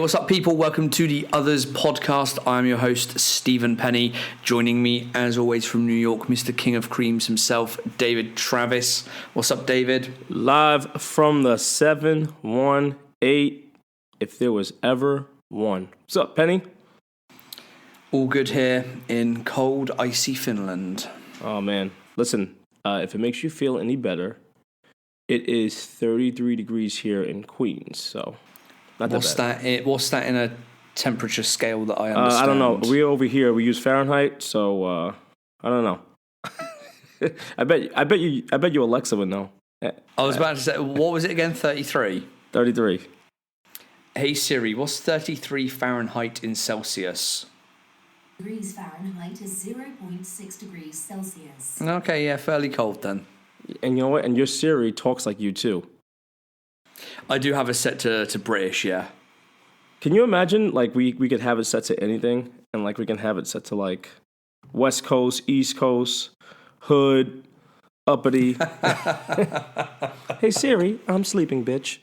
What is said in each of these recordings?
what's up, people? Welcome to the Otherz podcast. I'm your host, Stephen Penny. Joining me, as always, from New York, Mr. King of Creams himself, David Travis. What's up, David? Live from the 718, if there was ever one. What's up, Penny? All good here in cold, icy Finland. Oh, man. Listen, if it makes you feel any better, it is 33 degrees here in Queens, so not that bad. What's that in a temperature scale that I understand? I don't know. We over here, we use Fahrenheit, so I don't know. I bet you Alexa would know. I was about to say, what was it again? 33? 33. Hey Siri, what's 33 Fahrenheit in Celsius? Degrees Fahrenheit is 0.6 degrees Celsius. Okay, yeah, fairly cold then. And you know what? And your Siri talks like you too. I do have it set to British, yeah. Can you imagine, like, we could have it set to anything, and, like, we can have it set to, like, West Coast, East Coast, Hood, Uppity. Hey, Siri, I'm sleeping, bitch.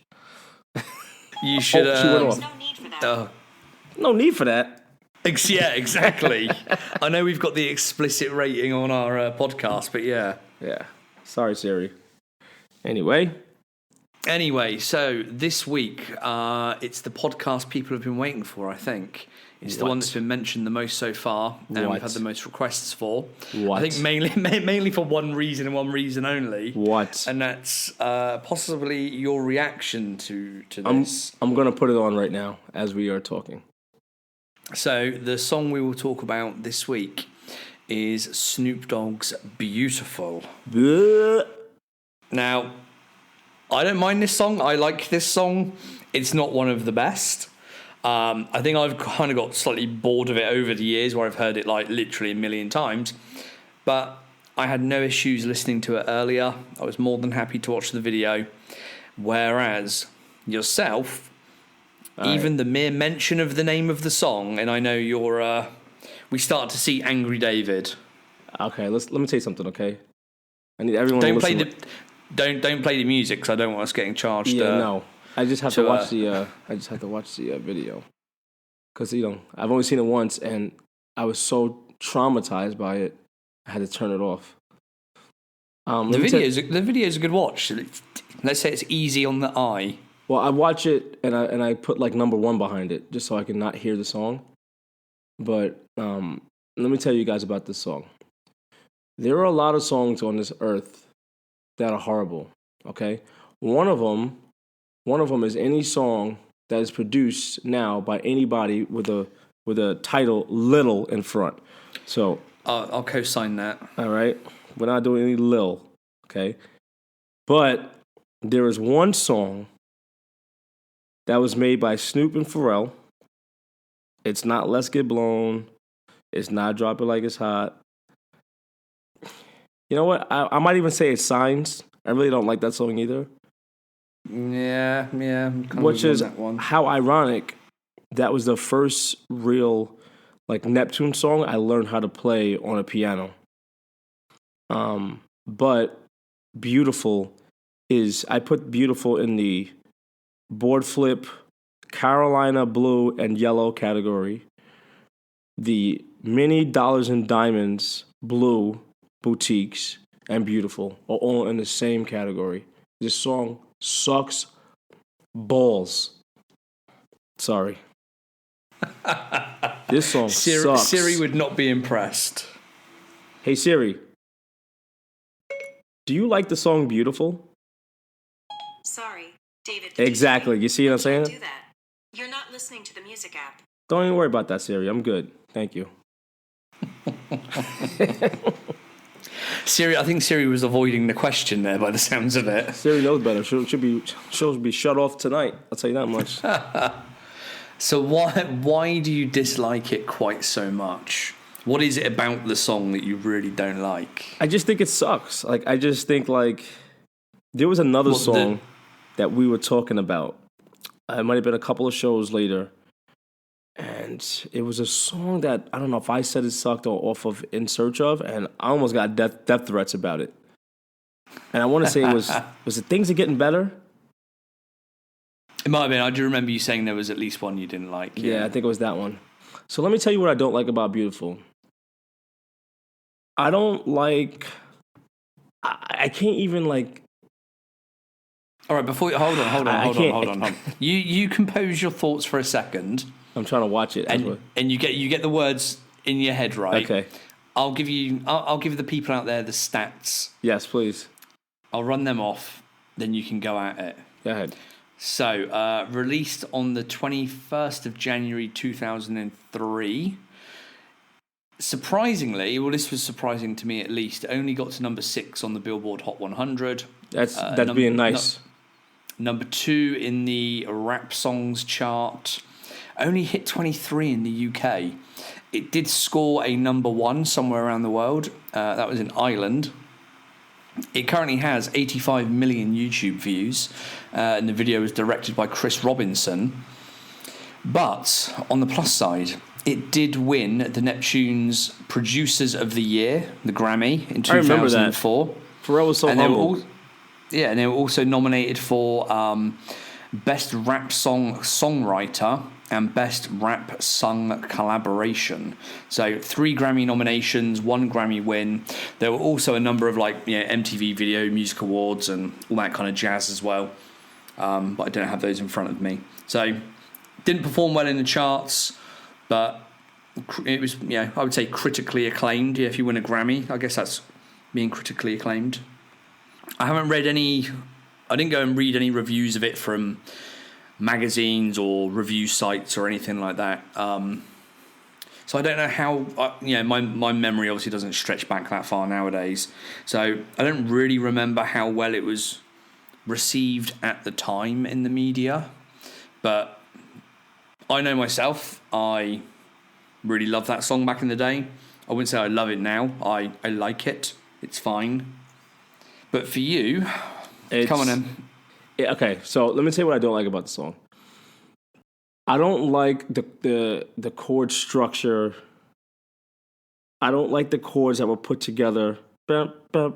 You should... she went off. There's no need for that. No need for that. Yeah, exactly. I know we've got the explicit rating on our podcast, but yeah. Yeah. Sorry, Siri. Anyway, so this week, it's the podcast people have been waiting for, I think. It's the one that's been mentioned the most so far, and we've had the most requests for. What? I think mainly for one reason and one reason only. What? And that's possibly your reaction to this. I'm going to put it on right now as we are talking. So the song we will talk about this week is Snoop Dogg's Beautiful. Bleh. Now, I don't mind this song. I like this song. It's not one of the best. I think I've kind of got slightly bored of it over the years where I've heard it like literally a million times. But I had no issues listening to it earlier. I was more than happy to watch the video. Whereas yourself, even the mere mention of the name of the song, and I know you're... we start to see Angry David. Okay, let me tell you something, okay? I need everyone don't to play listen. Don't play the music because I don't want us getting charged. Yeah, no. I just have to watch the video because I've only seen it once and I was so traumatized by it I had to turn it off. The video is a good watch. Let's say it's easy on the eye. Well, I watch it and I put like number 1 behind it just so I can not hear the song. But let me tell you guys about this song. There are a lot of songs on this earth that are horrible. Okay, one of them is any song that is produced now by anybody with a title "Little" in front. So I'll co-sign that. All right, we're not doing any Lil. Okay, but there is one song that was made by Snoop and Pharrell. It's not Let's Get Blown. It's not Drop It Like It's Hot. You know what? I might even say it's Signs. I really don't like that song either. Yeah. Which is how ironic. That was the first real like Neptune song I learned how to play on a piano. But Beautiful is... I put Beautiful in the board flip, Carolina blue and yellow category. The mini dollars and diamonds blue boutiques and Beautiful are all in the same category. This song sucks balls. Sorry. This song sucks. Siri would not be impressed. Hey Siri, do you like the song Beautiful? Sorry, David. Exactly. You see what I'm saying? Do that. You're not listening to the music app. Don't even worry about that, Siri. I'm good. Thank you. Siri, I think Siri was avoiding the question there by the sounds of it. Siri knows better. She'll be shut off tonight. I'll tell you that much. So why do you dislike it quite so much? What is it about the song that you really don't like? I just think it sucks. Like I just think like there was another song that we were talking about. It might have been a couple of shows later. And it was a song that, I don't know if I said it sucked or off of In Search Of, and I almost got death threats about it. And I want to say was it Things Are Getting Better? It might have been. I do remember you saying there was at least one you didn't like. Yeah, I think it was that one. So let me tell you what I don't like about Beautiful. I don't like... I can't even, like... All right, before hold on. You compose your thoughts for a second. I'm trying to watch it. And you get the words in your head right. Okay. I'll give the people out there the stats. Yes, please. I'll run them off, then you can go at it. Go ahead. So, released on the 21st of January 2003. Surprisingly, well, this was surprising to me at least, it only got to number 6 on the Billboard Hot 100. That's being nice. Number 2 in the rap songs chart. Only hit 23 in the UK. It did score a number 1 somewhere around the world. That was in Ireland. It currently has 85 million YouTube views, and the video was directed by Chris Robinson. But on the plus side, it did win the Neptune's Producers of the Year, the Grammy, in 2004. I remember that. Pharrell was so humble. And they were also nominated for Best Rap Songwriter and Best Rap Sung Collaboration. So 3 Grammy nominations, 1 Grammy win. There were also a number of MTV Video Music Awards and all that kind of jazz as well. But I don't have those in front of me. So didn't perform well in the charts, but it was, I would say critically acclaimed. Yeah, if you win a Grammy, I guess that's being critically acclaimed. I didn't go and read any reviews of it from magazines or review sites or anything like that. So I don't know how, my memory obviously doesn't stretch back that far nowadays. So I don't really remember how well it was received at the time in the media. But I know myself, I really loved that song back in the day. I wouldn't say I love it now. I like it. It's fine. But for you, come on in. Okay, so let me tell you what I don't like about the song. I don't like the chord structure. I don't like the chords that were put together. I mean,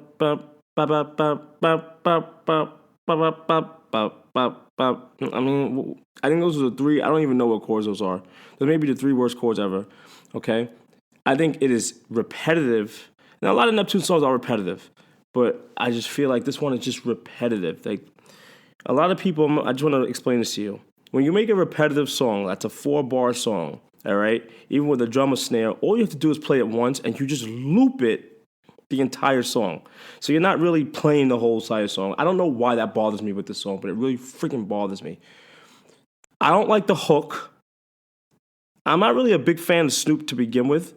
I think those are the 3. I don't even know what chords those are. Those may be the 3 worst chords ever. Okay, I think it is repetitive. Now a lot of Neptune songs are repetitive, but I just feel like this one is just repetitive. Like a lot of people, I just want to explain this to you. When you make a repetitive song, that's a 4-bar song, all right? Even with a drum or snare, all you have to do is play it once, and you just loop it the entire song. So you're not really playing the whole entire song. I don't know why that bothers me with this song, but it really freaking bothers me. I don't like the hook. I'm not really a big fan of Snoop to begin with.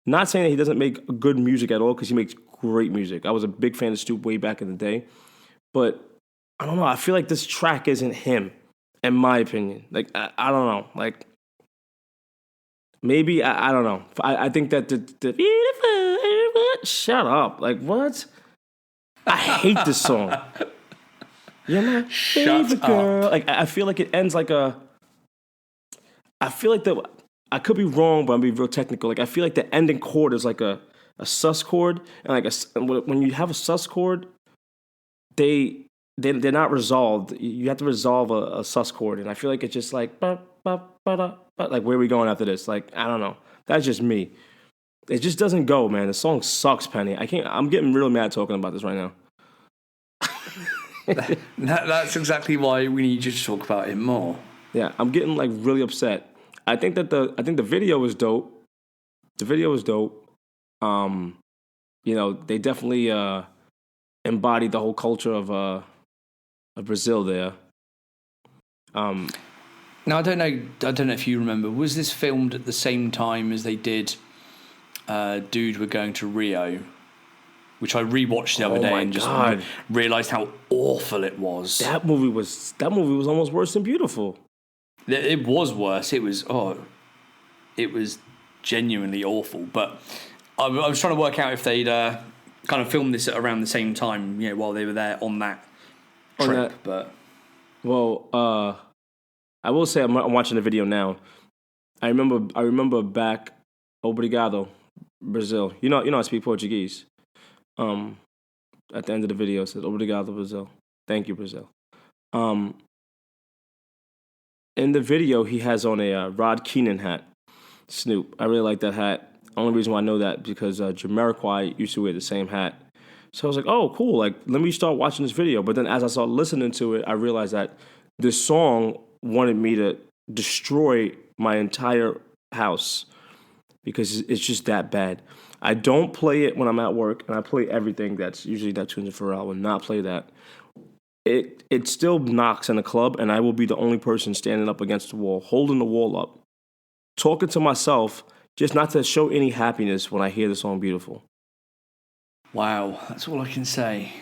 Not saying that he doesn't make good music at all, because he makes great music. I was a big fan of Snoop way back in the day. But I don't know. I feel like this track isn't him, in my opinion. Like, I don't know. Like, maybe, I don't know. I think that the beautiful, shut up. Like, what? I hate this song. You're my favorite girl. Like, I feel like it ends like a, I feel like I could be wrong, but I'm being real technical. Like, I feel like the ending chord is like a sus chord. And like when you have a sus chord, they're not resolved. You have to resolve a sus chord, and I feel like it's just like like where are we going after this? Like, I don't know. That's just me. It just doesn't go, man. The song sucks, Penny. I'm getting real mad talking about this right now. That's exactly why we need you to talk about it more. Yeah, I'm getting like really upset. I think the video was dope. The video was dope. They definitely embodied the whole culture of Brazil there. Now I don't know if you remember. Was this filmed at the same time as they did Dude, We're Going to Rio, which I rewatched the other day and just realized how awful it was. That movie was almost worse than Beautiful. It was worse. It was genuinely awful. But I was trying to work out if they'd kind of filmed this at around the same time, while they were there on that trip. I will say I'm watching the video now. I remember back, obrigado, Brazil. You know I speak Portuguese. At the end of the video, it says obrigado, Brazil. Thank you, Brazil. in the video, he has on a Rod Keenan hat. Snoop. I really like that hat. Only reason why I know that because Jamiroquai used to wear the same hat. So I was like, oh, cool. Like, let me start watching this video. But then as I started listening to it, I realized that this song wanted me to destroy my entire house because it's just that bad. I don't play it when I'm at work, and I play everything that's usually Neptunes and Pharrell. I will not play that. It still knocks in a club, and I will be the only person standing up against the wall, holding the wall up, talking to myself, just not to show any happiness when I hear the song Beautiful. Wow, that's all I can say.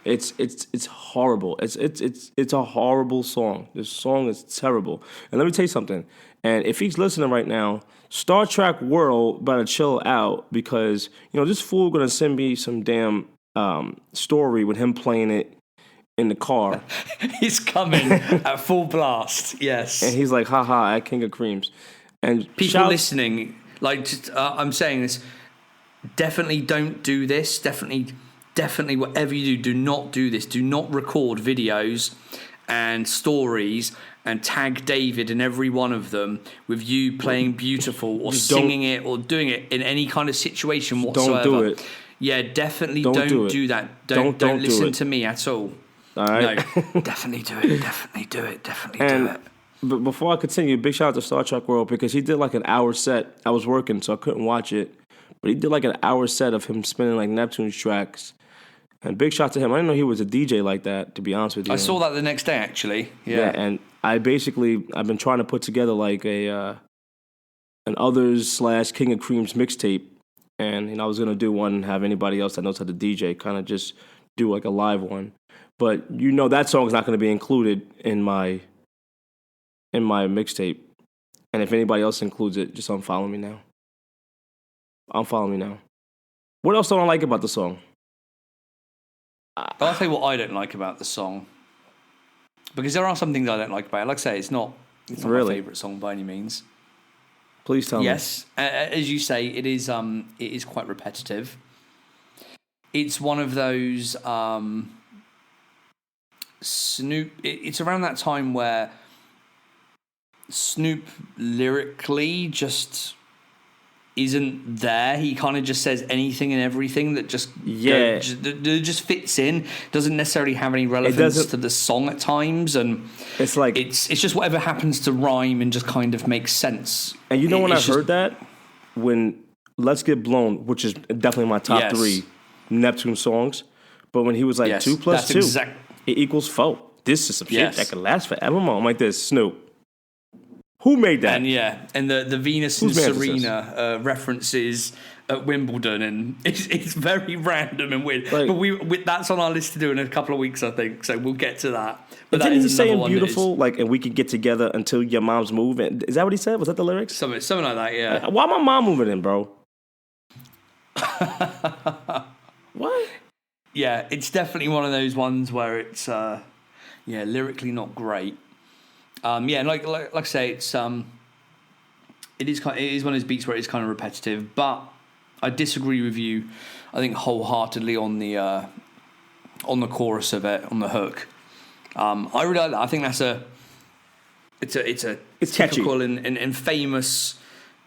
It's horrible. It's a horrible song. This song is terrible. And let me tell you something. And if he's listening right now, Star Trek World better chill out because this fool gonna send me some damn story with him playing it in the car. He's coming at full blast. Yes. And he's like, haha, at King of Creams. And people listening, like, I'm saying this. Definitely don't do this. Definitely, whatever you do not do this. Do not record videos and stories and tag David in every one of them with you playing Beautiful or singing it or doing it in any kind of situation whatsoever. Don't do it. Yeah, definitely don't do that. Don't listen to me at all. All right? No, definitely do it. Definitely do it. Definitely do it. But before I continue, big shout out to Star Trek World because he did like an hour set. I was working, so I couldn't watch it. But he did like an hour set of him spinning like Neptune's tracks. And big shout to him. I didn't know he was a DJ like that, to be honest with you. I saw that the next day, actually. Yeah, and I've been trying to put together like an Otherz / King of Creams mixtape. And I was going to do one and have anybody else that knows how to DJ kind of just do like a live one. But that song's not going to be included in my mixtape. And if anybody else includes it, just unfollow me now. Unfollow me now. What else don't I like about the song? I'll tell you what I don't like about the song. Because there are some things I don't like about it. Like I say, it's not my favourite song by any means. Please tell me. Yes, as you say, it is quite repetitive. It's one of those Snoop. It's around that time where Snoop lyrically just isn't there. He kind of just says anything and everything that just fits in. Doesn't necessarily have any relevance to the song at times, and it's like it's just whatever happens to rhyme and just kind of makes sense. And when I heard that, when Let's Get Blown, which is definitely my top 3 Neptune songs, but when he was like 2 + 2 it equals 4. This is some shit that could last forever. I'm like this, Snoop. Who made that? And the Venus and Serena references at Wimbledon, and it's very random and weird. Like, but that's on our list to do in a couple of weeks, I think. So we'll get to that. But didn't he say in Beautiful, like, and we can get together until your mom's moving? Is that what he said? Was that the lyrics? Something like that, yeah. Why my mom moving in, bro? What? Yeah, it's definitely one of those ones where it's lyrically not great. Like I say, it is one of those beats where it's kind of repetitive, but I disagree with you. I think wholeheartedly on the chorus of it, on the hook. I really like that. I think that's it's typical and famous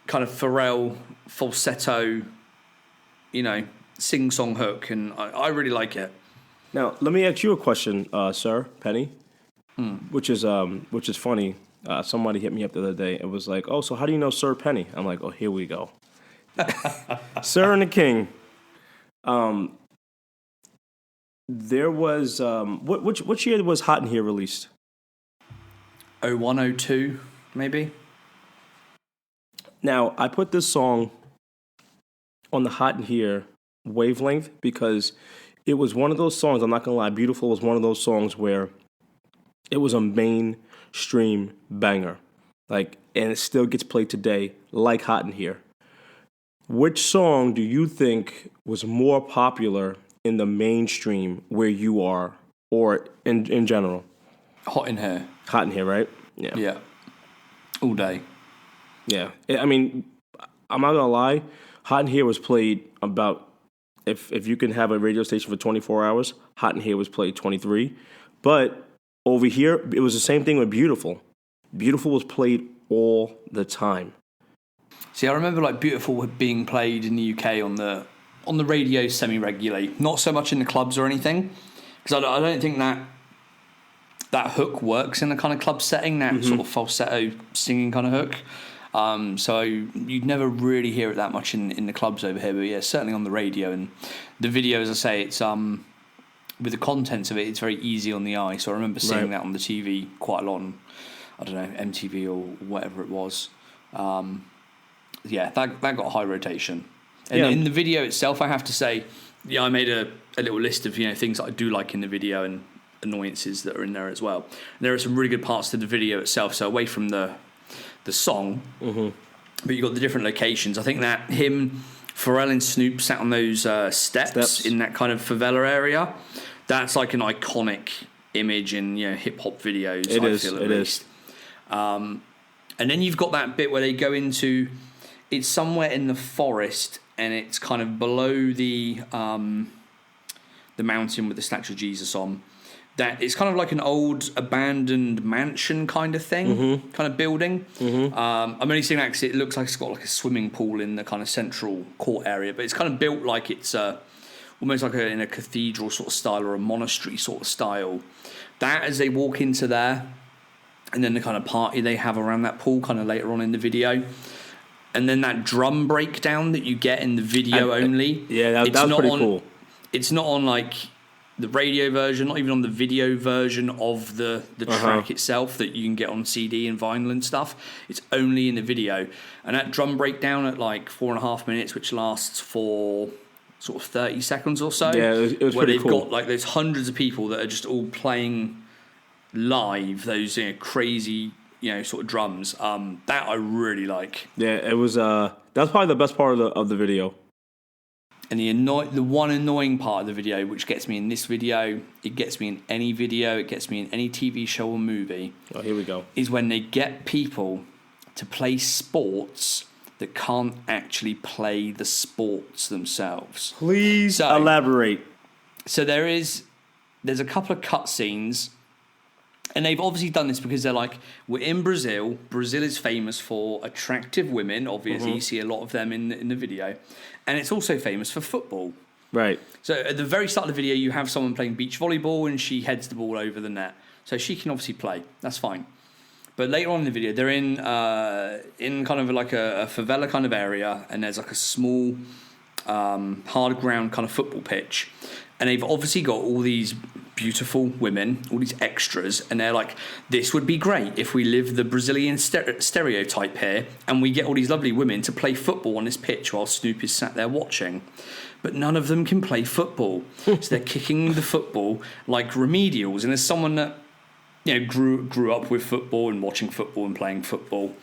kind of Pharrell falsetto, sing-song hook, and I really like it. Now, let me ask you a question, sir, Penny. Which is funny. Somebody hit me up the other day and was like, "Oh, so how do you know Sir Penny?" I'm like, "Oh, here we go." Sir and the King. There was which year was Hot in Here released? 01, 02, maybe. Now, I put this song on the Hot in Here wavelength because it was one of those songs. I'm not gonna lie, Beautiful was one of those songs where it was a mainstream banger, and it still gets played today, like Hot in Here. Which song do you think was more popular in the mainstream where you are, or in general? Hot in Here. Hot in Here, right? Yeah. Yeah. All day. Yeah. I mean, I'm not gonna lie, Hot in Here was played about, if you can have a radio station for 24 hours, Hot in Here was played 23, but over here, it was the same thing with Beautiful. Beautiful was played all the time. See, I remember like Beautiful being played in the UK on the radio semi-regularly. Not so much in the clubs or anything, because I don't think that hook works in a kind of club setting, that sort of falsetto singing kind of hook. So you'd never really hear it that much in the clubs over here, but yeah, certainly on the radio. And the video, as I say, it's with the contents of it, it's very easy on the eye. So I remember seeing that on the TV quite a lot on, I don't know, MTV or whatever it was. Yeah, that got high rotation. And in the video itself, I have to say, yeah, I made a little list of things that I do like in the video and annoyances that are in there as well. And there are some really good parts to the video itself. So away from the song, but you've got the different locations. I think that Pharrell and Snoop sat on those steps in that kind of favela area. That's like an iconic image in hip hop videos. It is. And then you've got that bit where they go into, it's somewhere in the forest, and it's kind of below the mountain with the statue of Jesus on. That it's kind of like an old abandoned mansion kind of thing, kind of building. I'm only seeing that because it looks like it's got like a swimming pool in the kind of central court area, but it's kind of built like it's almost like in a cathedral sort of style or a monastery sort of style. That as they walk into there, and then the kind of party they have around that pool kind of later on in the video. And then that drum breakdown that you get in the video only. Yeah, that was pretty cool. It's not on like the radio version, not even on the video version of the track itself that you can get on CD and vinyl and stuff. It's only in the video. And that drum breakdown at like 4.5 minutes, which lasts for sort of 30 seconds or so. Yeah, it was where pretty they've cool. got like there's hundreds of people that are just all playing live those crazy sort of drums. That I really like. Yeah, it was. That's probably the best part of the video. And the one annoying part of the video, which gets me in this video, it gets me in any video, it gets me in any TV show or movie. Oh, here we go. Is when they get people to play sports that can't actually play the sports themselves. Please elaborate. So there's a couple of cutscenes. And they've obviously done this because they're like, we're in Brazil. Brazil is famous for attractive women. Obviously, you see a lot of them in the video. And it's also famous for football. Right. So at the very start of the video, you have someone playing beach volleyball and she heads the ball over the net. So she can obviously play. That's fine. But later on in the video, they're in kind of like a favela kind of area. And there's like a small hard ground kind of football pitch. And they've obviously got all these beautiful women, all these extras, and they're like, this would be great if we live the Brazilian stereotype here and we get all these lovely women to play football on this pitch while Snoop is sat there watching. But none of them can play football. So they're kicking the football like remedials. And as someone that grew up with football and watching football and playing football,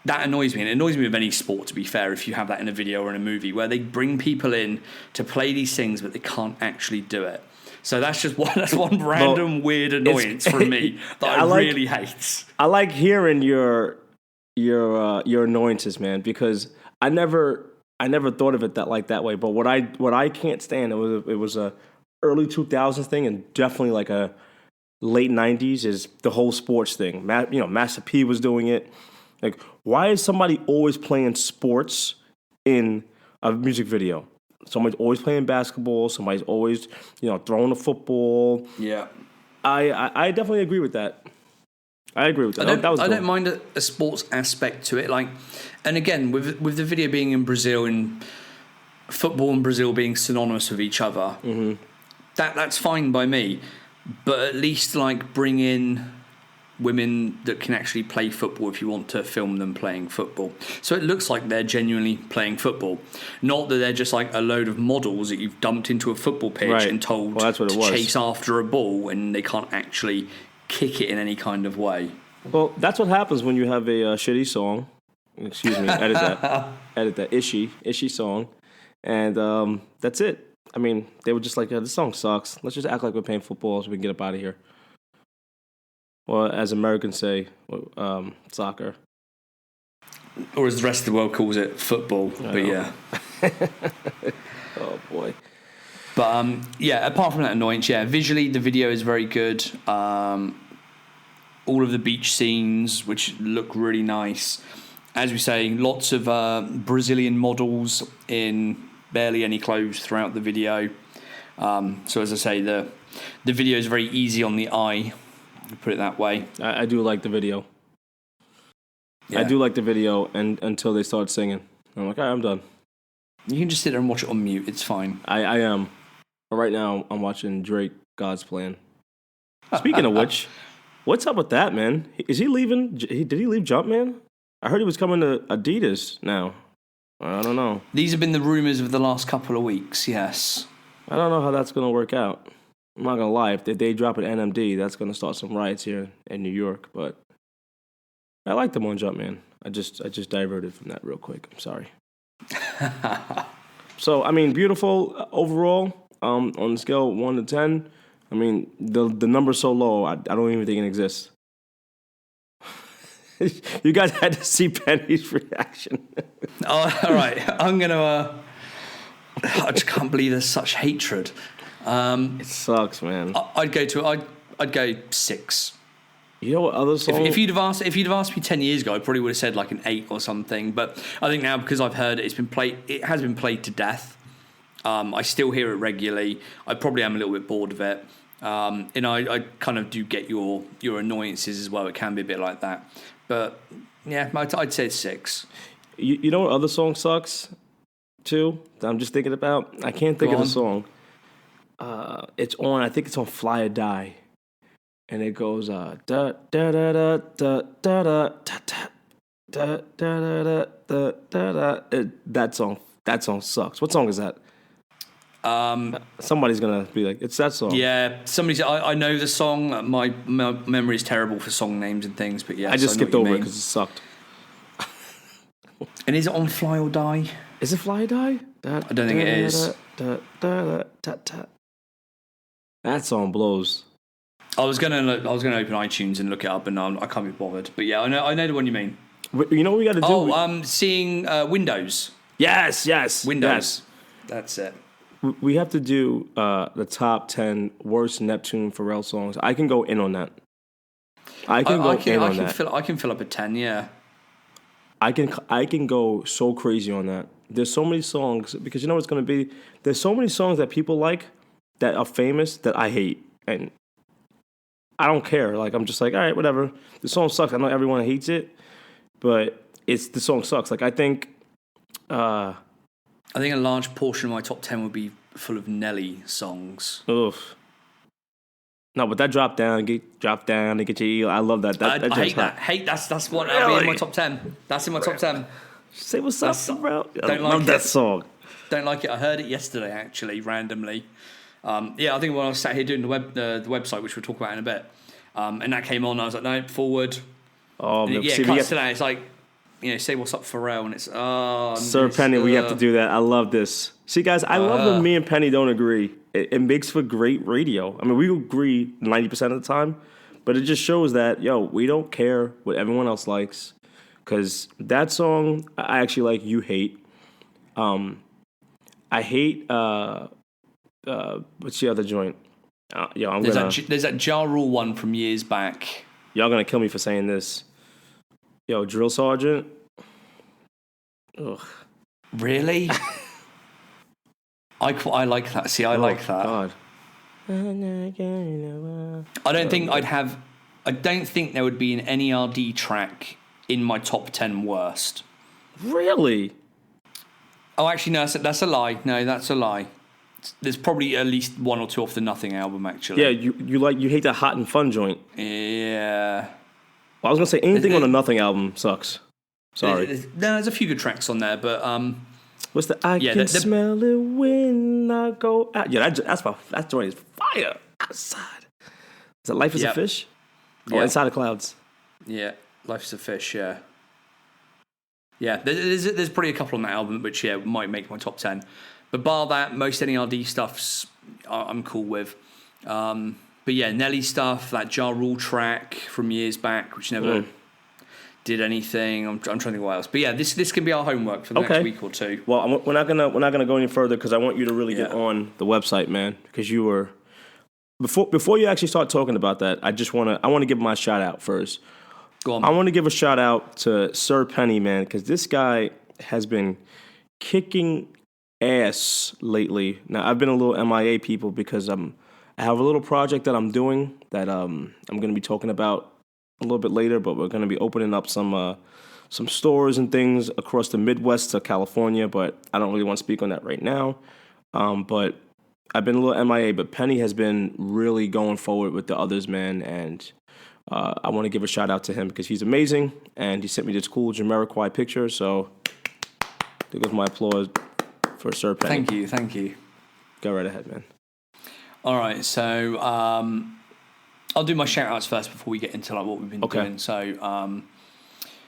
that annoys me, and it annoys me with any sport, to be fair, if you have that in a video or in a movie, where they bring people in to play these things, but they can't actually do it. So that's one random weird annoyance from me that I really hate. I like hearing your annoyances, man, because I never thought of it that way. But what I can't stand, it was a early 2000s thing, and definitely like a late 90s, is the whole sports thing. Master P was doing it. Like, why is somebody always playing sports in a music video? Somebody's always playing basketball. Somebody's always, throwing a football. Yeah, I definitely agree with that. I agree with that. I don't mind a sports aspect to it. Like, and again, with the video being in Brazil and football and Brazil being synonymous with each other, that's fine by me. But at least like bring in women that can actually play football if you want to film them playing football. So it looks like they're genuinely playing football. Not that they're just like a load of models that you've dumped into a football pitch and told to chase after a ball and they can't actually kick it in any kind of way. Well, that's what happens when you have a shitty song. Excuse me, edit that ishy song. And that's it. I mean, they were just like, this song sucks. Let's just act like we're playing football so we can get up out of here. Or as Americans say, soccer. Or as the rest of the world calls it, football. But yeah. Oh, boy. But, apart from that annoyance, visually the video is very good. all of the beach scenes, which look really nice. As we say, lots of Brazilian models in barely any clothes throughout the video. So as I say, the video is very easy on the eye, to put it that way. I do like the video. Yeah. I do like the video and until they start singing. I'm like, all right, I'm done. You can just sit there and watch it on mute. It's fine. I am. But right now, I'm watching Drake, God's Plan. Speaking of which, what's up with that, man? Is he leaving? Did he leave Jumpman? I heard he was coming to Adidas now. I don't know. These have been the rumors of the last couple of weeks, yes. I don't know how that's going to work out. I'm not going to lie. If they drop an NMD, that's going to start some riots here in New York. But I like them on Jumpman. I just diverted from that real quick. I'm sorry. So, I mean, beautiful overall. On the scale of 1 to 10, I mean, the number's so low, I don't even think it exists. You guys had to see Penny's reaction. Oh, all right. I'm going to... I just can't believe there's such hatred. It sucks, man. I'd go 6. You know what other song? If you'd have asked me 10 years ago, I probably would have said like an 8 or something. But I think now, because I've heard it has been played to death. I still hear it regularly. I probably am a little bit bored of it. And I kind of do get your annoyances as well. It can be a bit like that. But yeah, I'd say 6. You know what other song sucks too? That I'm just thinking about. I can't think of the song. It's on. I think it's on Fly or Die, and it goes da da da da da da da da da da da. That song sucks. What song is that? Somebody's gonna be like, it's that song. Yeah, I know the song. My memory is terrible for song names and things, but yeah, I just skipped over it because it sucked. And is it on Fly or Die? Is it Fly or Die? I don't think it is. That song blows. I was gonna open iTunes and look it up, and I can't be bothered. But yeah, I know the one you mean. You know what we got to do? Seeing Windows. Yes. Windows. Yes. That's it. We have to do the top 10 worst Neptune Pharrell songs. I can go in on that. I can fill up a 10, yeah. I can go so crazy on that. There's so many songs, because you know what's going to be? There's so many songs that people like that are famous that I hate. And I don't care. Like, I'm just like, all right, whatever. The song sucks. I know everyone hates it, but the song sucks. Like, I think a large portion of my top 10 would be full of Nelly songs. Oof. No, but that drop down and get your eel. I love that. I hate that. That's what I'll be in my top 10. That's in my top 10. Say what's up, bro. I Don't like love that song. Don't like it. I heard it yesterday, actually, randomly. I think when I was sat here doing the website, which we'll talk about in a bit, and that came on, I was like, no, forward. Oh, and it cuts to that. It's like, say what's up, Pharrell, and it's Sir Penny, we have to do that. I love this. See, guys, I love when me and Penny don't agree. It makes for great radio. I mean, we agree 90% of the time, but it just shows that we don't care what everyone else likes. Because that song, I actually like. You Hate. I hate. What's the other joint? There's that Ja Rule one from years back. Y'all gonna kill me for saying this. Drill Sergeant. Ugh. Really? I like that. See, I like that. God. I don't think there would be an N.E.R.D track in my top 10 worst. Really? Oh, actually, no, that's a lie. No, that's a lie. There's probably at least one or two off the Nothing album, actually. Yeah, you hate that Hot and Fun joint. Yeah. Well, I was gonna say anything on the Nothing album sucks. Sorry. There's a few good tracks on there, but what's the I can smell it when I go out? Yeah, that joint is fire outside. Is it Life is a Fish? Oh, Inside the Clouds. Yeah, Life is a Fish. Yeah. Yeah, there's probably a couple on that album which might make my top 10. But bar that, most N.E.R.D stuffs I'm cool with. But yeah, Nelly stuff, that Ja Rule track from years back, which never did anything. I'm trying to think what else. But yeah, this can be our homework for the next week or two. Well, we're not gonna go any further because I want you to really get on the website, man. Because you were before you actually start talking about that, I want to give my shout out first. Go on. I want to give a shout out to Sir Penny, man, because this guy has been kicking ass lately. Now, I've been a little MIA, people, because I have a little project that I'm doing that I'm going to be talking about a little bit later, but we're going to be opening up some stores and things across the Midwest to California, but I don't really want to speak on that right now. But I've been a little MIA, but Penny has been really going forward with the Otherz, man, and I want to give a shout out to him because he's amazing, and he sent me this cool Jamiroquai picture, so there goes my applause for Sir Penny. Thank you. Go right ahead, man. All right, so I'll do my shout outs first before we get into like what we've been doing. So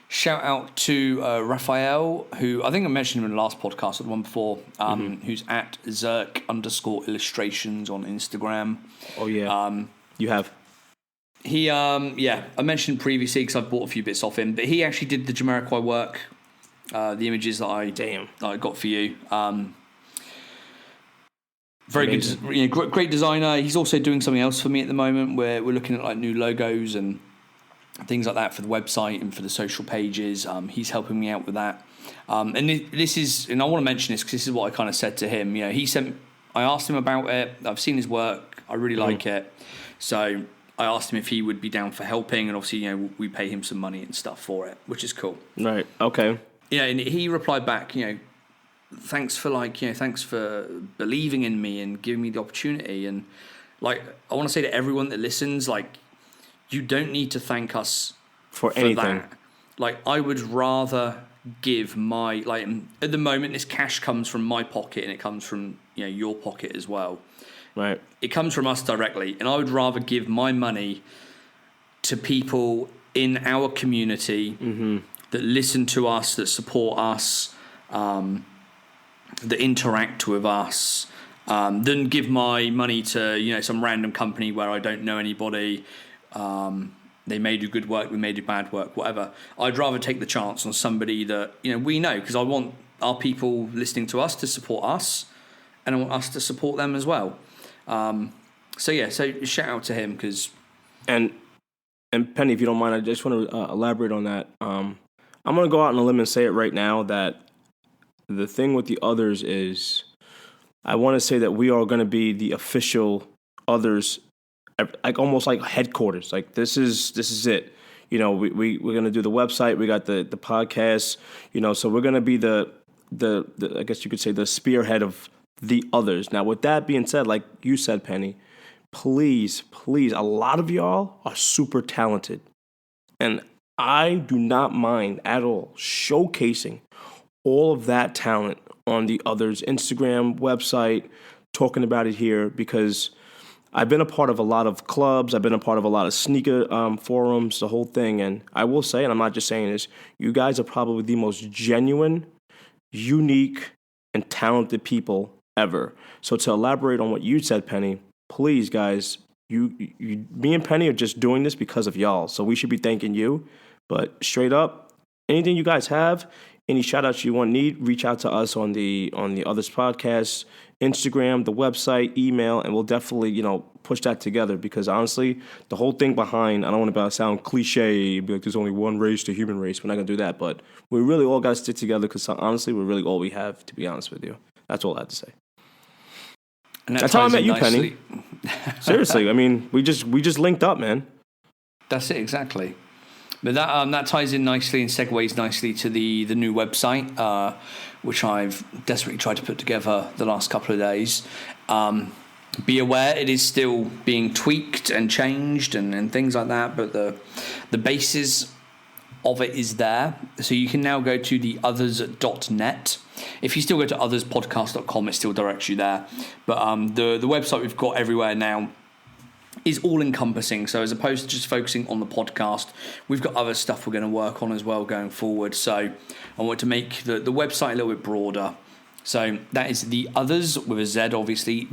shout out to Raphael, who I think I mentioned him in the last podcast or the one before, who's at Zerk_illustrations on Instagram. Oh yeah, you have. He I mentioned previously because I've bought a few bits off him, but he actually did the Jamiroquai work, the images that I got for you. Very Amazing. good, great designer. He's also doing something else for me at the moment where we're looking at like new logos and things like that for the website and for the social pages. He's helping me out with that. And this is, and I want to mention this because this is what I kind of said to him. You know, I asked him about it. I've seen his work. I really like it. So I asked him if he would be down for helping, and obviously, you know, we pay him some money and stuff for it, which is cool. Right. Okay. Yeah, and he replied back, you know, thanks for believing in me and giving me the opportunity. And like, I want to say to everyone that listens, like, you don't need to thank us for anything. That. Like, I would rather give my, like, at the moment, this cash comes from my pocket and it comes from, you know, your pocket as well. Right. It comes from us directly, and I would rather give my money to people in our community that listen to us, that support us, that interact with us, than give my money to, you know, some random company where I don't know anybody. They may do good work, we may do bad work, whatever. I'd rather take the chance on somebody that, you know, we know, because I want our people listening to us to support us, and I want us to support them as well. So shout out to him because and Penny, if you don't mind, I just want to elaborate on that. I'm going to go out on a limb and say it right now that the thing with the Otherz is, I want to say that we are going to be the official Otherz, like almost like headquarters. Like this is it. You know, we're going to do the website. We got the podcast. You know, so we're going to be the I guess you could say the spearhead of the Otherz. Now, with that being said, like you said, Penny, please, a lot of y'all are super talented. And I do not mind at all showcasing all of that talent on the Otherz Instagram, website, talking about it here, because I've been a part of a lot of clubs. I've been a part of a lot of sneaker forums, the whole thing. And I will say, and I'm not just saying this, you guys are probably the most genuine, unique, and talented people ever. So to elaborate on what you said, Penny, please, guys, me and Penny are just doing this because of y'all. So we should be thanking you. But straight up, anything you guys have, any shout outs you need, reach out to us on the Otherz podcast, Instagram, the website, email, and we'll definitely, you know, push that together, because honestly, the whole thing behind, I don't want to sound cliche, be like there's only one race, the human race. We're not going to do that, but we really all got to stick together, because honestly, we're really all we have, to be honest with you. That's all I have to say. And that's how I met you, Penny. Seriously, I mean, we just linked up, man. That's it, exactly. But that ties in nicely and segues nicely to the new website, which I've desperately tried to put together the last couple of days. Be aware, it is still being tweaked and changed and things like that, but the basis of it is there. So you can now go to the Otherz.net. If you still go to otherspodcast.com, it still directs you there. But the website we've got everywhere now is all-encompassing. So as opposed to just focusing on the podcast, we've got other stuff we're going to work on as well going forward. So I want to make the website a little bit broader. So that is the Otherz, with a Z, obviously,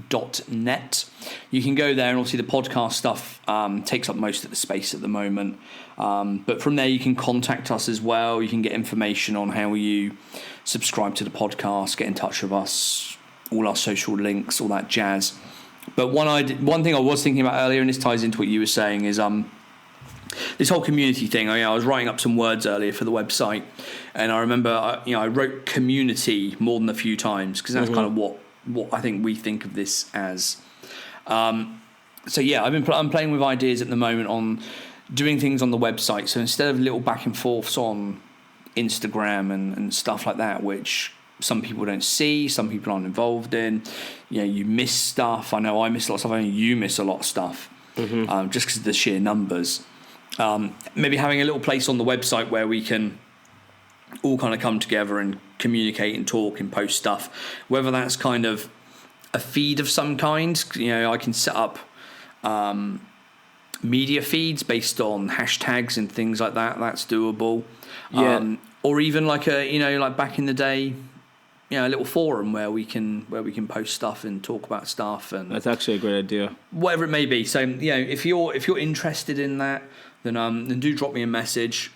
.net. You can go there, and obviously the podcast stuff takes up most of the space at the moment. But from there, you can contact us as well. You can get information on how you subscribe to the podcast, get in touch with us, all our social links, all that jazz. But one thing I was thinking about earlier, and this ties into what you were saying, is this whole community thing. I was writing up some words earlier for the website, and I remember I wrote community more than a few times because that's kind of what I think we think of this as. So yeah, I'm playing with ideas at the moment on doing things on the website. So instead of little back and forths on Instagram and stuff like that, which some people don't see, some people aren't involved in, you miss stuff. I know I miss a lot of stuff. I know you miss a lot of stuff, just because of the sheer numbers. Maybe having a little place on the website where we can all kind of come together and communicate and talk and post stuff, whether that's kind of a feed of some kind. I can set up media feeds based on hashtags and things like that. That's doable. Yeah. Or even like like back in the day, a little forum where we can post stuff and talk about stuff. And that's actually a great idea. Whatever it may be. So if you're interested in that, then do drop me a message.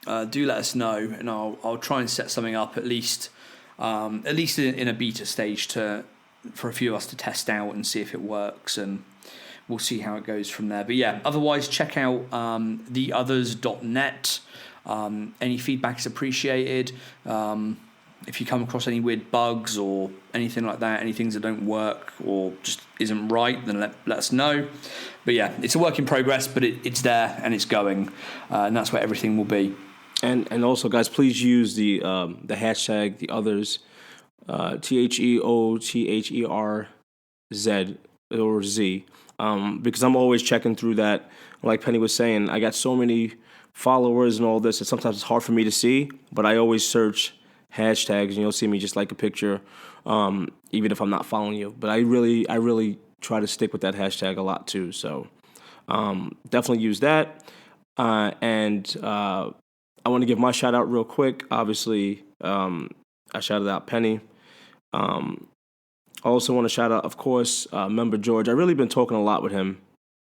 Do let us know, and I'll try and set something up at least in a beta stage for a few of us to test out and see if it works, and we'll see how it goes from there. But yeah, otherwise check out theothers.net. Any feedback is appreciated. If you come across any weird bugs or anything like that, any things that don't work or just isn't right, then let us know. But yeah, it's a work in progress, but it's there and it's going, and that's where everything will be. And also, guys, please use the hashtag the others, TheOtherz or Z, because I'm always checking through that. Like Penny was saying, I got so many followers and all this, and sometimes it's hard for me to see, but I always search hashtags, and you'll see me just like a picture, even if I'm not following you. But I really try to stick with that hashtag a lot too. So definitely use that. And I want to give my shout out real quick. Obviously, I shouted out Penny. I also want to shout out, of course, member George. I've really been talking a lot with him,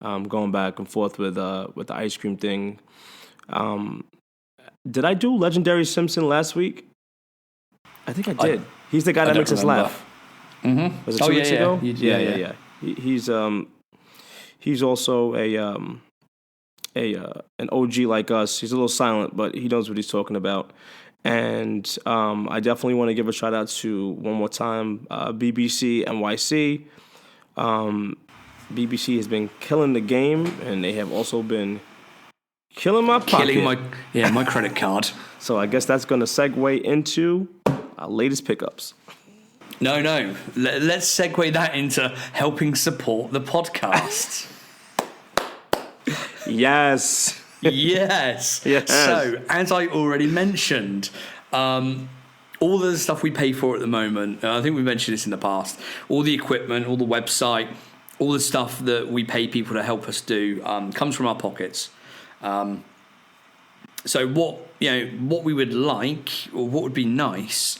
going back and forth with the ice cream thing. Did I do Legendary Simpson last week? I think I did. He's the guy that makes us laugh. Mm-hmm. Was it 2 weeks ago? Yeah. He's also an OG like us. He's a little silent, but he knows what he's talking about. And I definitely want to give a shout out to, one more time, BBC NYC. BBC has been killing the game, and they have also been killing my pocket. Killing my credit card. So I guess that's going to segue into our latest pickups. No. Let's segue that into helping support the podcast. Yes. Yes. So, as I already mentioned, all the stuff we pay for at the moment, I think we've mentioned this in the past, all the equipment, all the website, all the stuff that we pay people to help us do comes from our pockets. So what we would like, or what would be nice,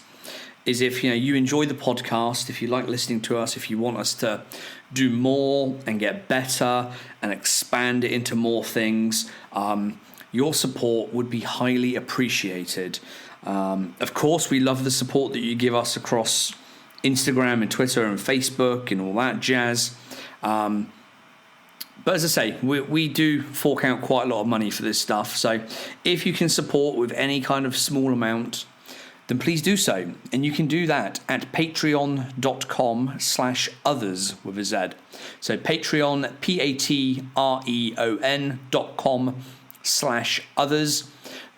is if you enjoy the podcast, if you like listening to us, if you want us to do more and get better and expand it into more things, your support would be highly appreciated. Of course, we love the support that you give us across Instagram and Twitter and Facebook and all that jazz. But as I say, we do fork out quite a lot of money for this stuff. So if you can support with any kind of small amount, then please do so. And you can do that at patreon.com/others with a Z. So Patreon, patreon.com/others.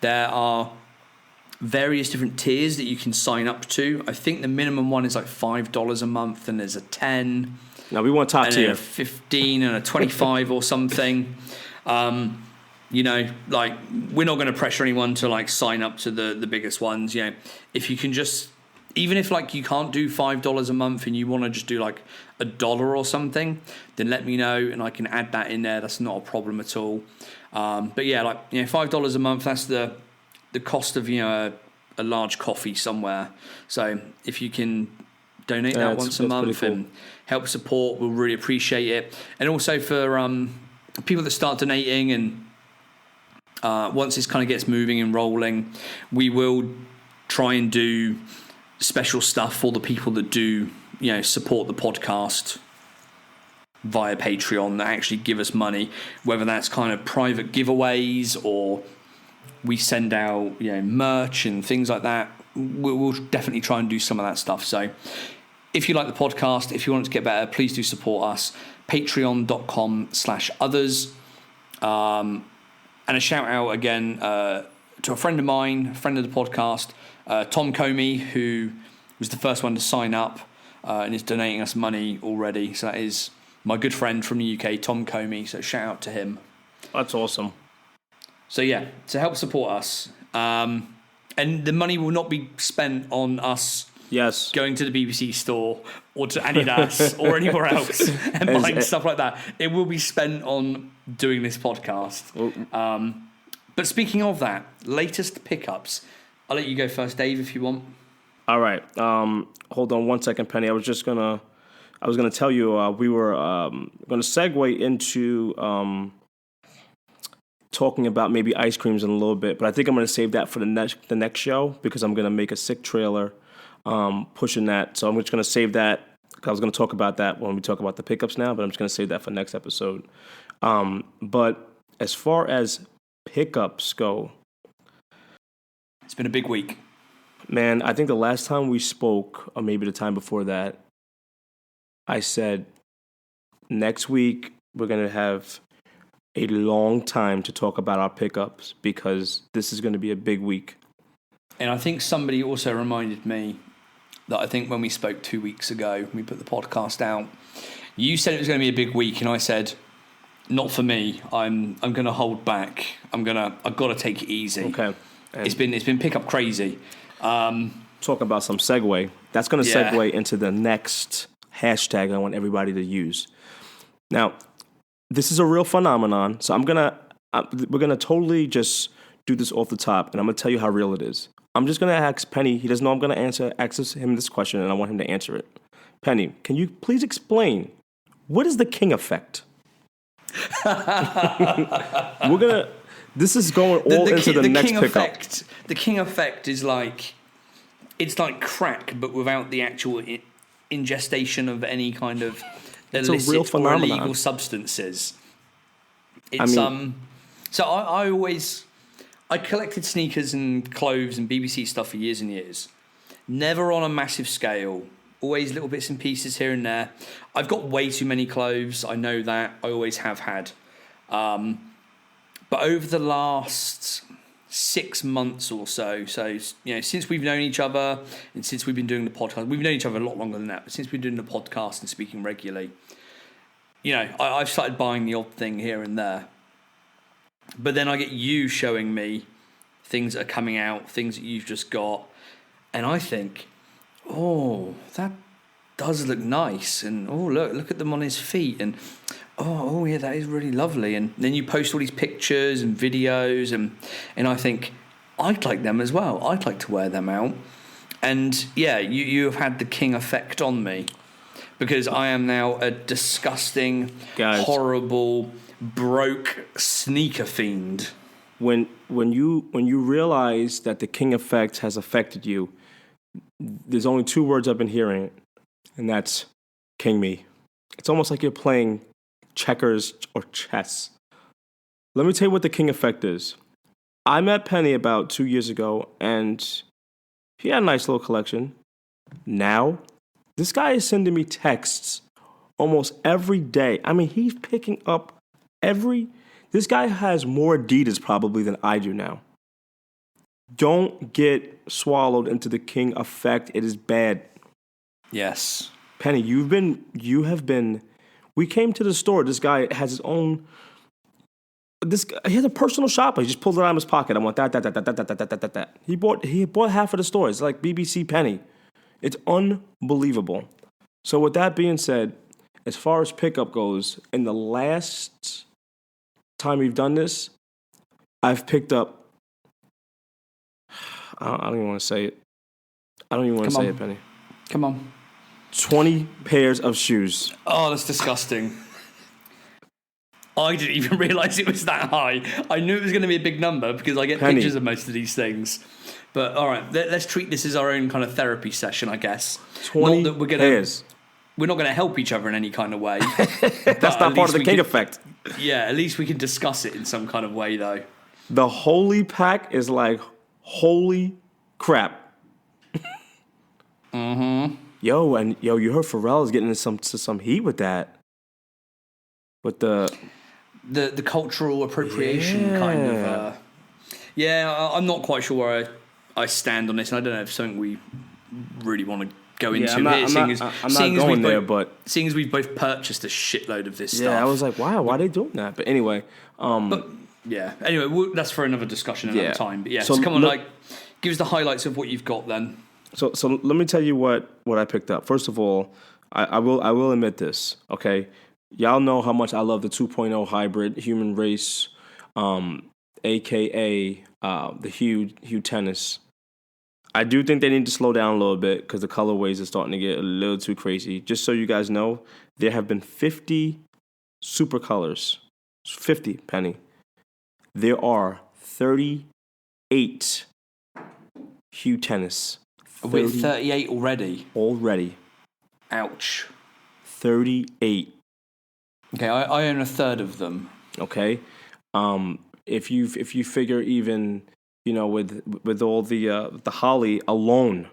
There are various different tiers that you can sign up to. I think the minimum one is like $5 a month, and there's a 10. No, we want top tier. A 15 and a 25 or something. We're not going to pressure anyone to sign up to the biggest ones. If you can just, even if you can't do $5 a month and you want to just do $1 or something, then let me know and I can add that in there. That's not a problem at all. But $5 a month, that's the cost of a large coffee somewhere. So if you can donate that once a month and help support, we'll really appreciate it. And also for people that start donating, and once this kind of gets moving and rolling, we will try and do special stuff for the people that do support the podcast via Patreon that actually give us money, whether that's kind of private giveaways or we send out merch and things like that. We'll definitely try and do some of that stuff. So if you like the podcast, if you want it to get better, please do support us. Patreon.com/Otherz. And a shout out again to a friend of mine, friend of the podcast, Tom Comey, who was the first one to sign up and is donating us money already. So that is my good friend from the UK, Tom Comey. So shout out to him. That's awesome. So yeah, to help support us. And the money will not be spent on us going to the BBC store or to Adidas or anywhere else and buying stuff like that. It will be spent on doing this podcast. But speaking of that, latest pickups. I'll let you go first, Dave, if you want. All right. Hold on one second, Penny. I was gonna tell you we were gonna segue into talking about maybe ice creams in a little bit, but I think I'm gonna save that for the next show because I'm gonna make a sick trailer pushing that. So I'm just gonna save that. I was gonna talk about that when we talk about the pickups now, but I'm just gonna save that for next episode. But as far as pickups go, it's been a big week. Man, I think the last time we spoke, or maybe the time before that, I said next week we're going to have a long time to talk about our pickups because this is going to be a big week. And I think somebody also reminded me that I think when we spoke 2 weeks ago, when we put the podcast out, you said it was going to be a big week, and I said, not for me. I'm going to hold back. I've got to take it easy. Okay. And it's been pickup crazy. Talk about some segue. That's going to segue into the next hashtag I want everybody to use. Now, this is a real phenomenon, so we're gonna totally just do this off the top, and I'm gonna tell you how real it is. I'm just gonna ask Penny. He doesn't know I'm gonna ask him this question, and I want him to answer it. Penny, can you please explain what is the King effect? This is going all into the next pickup. The King effect is it's like crack, but without the actual ingestion of any kind of illicit or illegal substances. So I collected sneakers and clothes and BBC stuff for years and years. Never on a massive scale. Always little bits and pieces here and there. I've got way too many clothes. I know that. I always have had. But over the last 6 months or so, since we've known each other and since we've been doing the podcast, we've known each other a lot longer than that, but since we've been doing the podcast and speaking regularly, I've started buying the odd thing here and there. But then I get you showing me things that are coming out, things that you've just got, and I think, oh, that does look nice, and oh, look at them on his feet, and oh yeah, that is really lovely. And then you post all these pictures and videos, and I think, I'd like them as well. I'd like to wear them out. And yeah, you have had the King effect on me, because I am now a disgusting, horrible, broke sneaker fiend. When you realize that the King effect has affected you, there's only 2 words I've been hearing, and that's King me. It's almost like you're playing checkers or chess. Let me tell you what the King effect is. I met Penny about 2 years ago, and he had a nice little collection. Now, this guy is sending me texts almost every day. I mean, he's picking up this guy has more Adidas probably than I do now. Don't get swallowed into the King effect. It is bad. Yes. Penny, you have been, we came to the store. This guy has his own, he has a personal shopper. He just pulled it out of his pocket. I want that. He bought half of the store. It's like BBC Penny. It's unbelievable. So with that being said, as far as pickup goes, in the last time we've done this, I've picked up, I don't even want to say it. I don't even want to say it, Penny. Come on. 20 pairs of shoes. Oh, that's disgusting. I didn't even realize it was that high. I knew it was going to be a big number because I get pictures of most of these things. But all right, let's treat this as our own kind of therapy session, I guess. 20 pairs. we're not going to help each other in any kind of way. That's not part of the king effect. Yeah, at least we can discuss it in some kind of way, though. The holy pack is like, holy crap. Yo, you heard Pharrell is getting into some heat with that. With the cultural appropriation kind of. I'm not quite sure where I stand on this, and I don't know if it's something we really want to go into here. Seeing as we've both purchased a shitload of this stuff. Yeah, I was like, wow, why are they doing that? But anyway. Anyway, that's for another discussion another time. But so come on, give us the highlights of what you've got then. So let me tell you what I picked up. First of all, I will admit this, okay? Y'all know how much I love the 2.0 hybrid human race, a.k.a. The Hue Tennis. I do think they need to slow down a little bit because the colorways are starting to get a little too crazy. Just so you guys know, there have been 50 super colors. 50, Penny. There are 38 Hue Tennis. With 38 already? Already. Ouch. 38. Okay, I own a third of them. Okay. If you figure even, with all the holly alone,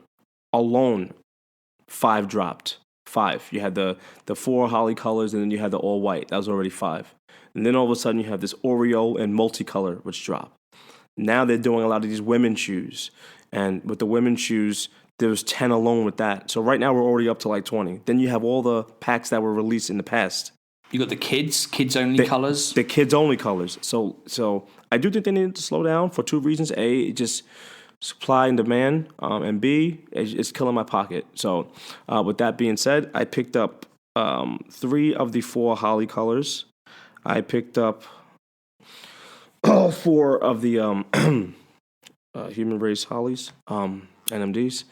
5 dropped. 5. You had the 4 holly colors, and then you had the all white. That was already 5. And then all of a sudden you have this Oreo and multicolor, which drop. Now they're doing a lot of these women's shoes. And with the women's shoes, there was 10 alone with that. So right now we're already up to like 20. Then you have all the packs that were released in the past. You got the kids only colors. The kids only colors. So I do think they need to slow down for 2 reasons. A, it just supply and demand, and B, it's killing my pocket. So with that being said, I picked up 3 of the 4 holly colors. I picked up 4 of the human race hollies, NMDs.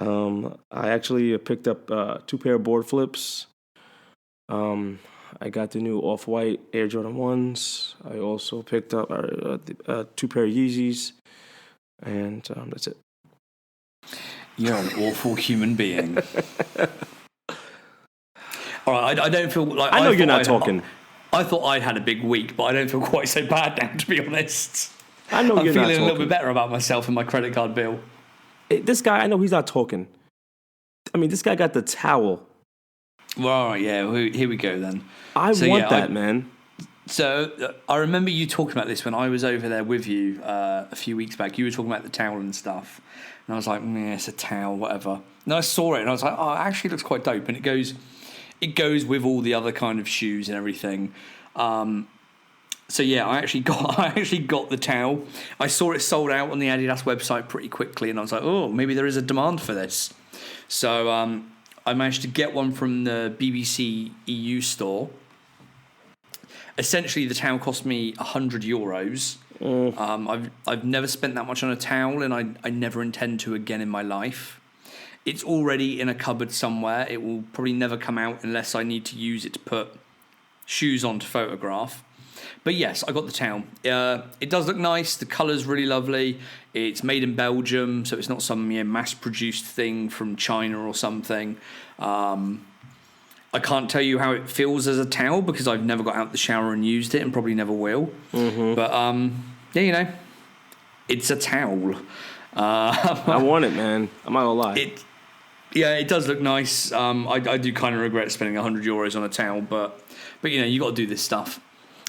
I actually picked up 2 pair of board flips. I got the new Off-White Air Jordan 1s. I also picked up 2 pair of Yeezys. And that's it. You're an awful human being. All right, I don't feel like... I know you're not talking. I thought I'd had a big week, but I don't feel quite so bad now, to be honest. I know you're not talking. I'm feeling a little bit better about myself and my credit card bill. This guy, I know he's not talking. I mean, this guy got the towel. Well, all right, yeah, here we go then. I want that, man. So I remember you talking about this when I was over there with you a few weeks back. You were talking about the towel and stuff. And I was like, it's a towel, whatever. And I saw it and I was like, oh, it actually looks quite dope. And it goes with all the other kind of shoes and everything. So yeah, I actually got the towel. I saw it sold out on the Adidas website pretty quickly, and I was like, oh, maybe there is a demand for this. So I managed to get one from the BBC EU store. Essentially, the towel cost me €100. I've never spent that much on a towel, and I never intend to again in my life. It's already in a cupboard somewhere. It will probably never come out unless I need to use it to put shoes on to photograph. But yes, I got the towel. It does look nice. The colour's really lovely. It's made in Belgium, so it's not some mass-produced thing from China or something. I can't tell you how it feels as a towel because I've never got out the shower and used it and probably never will. Mm-hmm. But, it's a towel. I want it, man. I'm not going to lie. It does look nice. I do kind of regret spending €100 on a towel, but you got to do this stuff.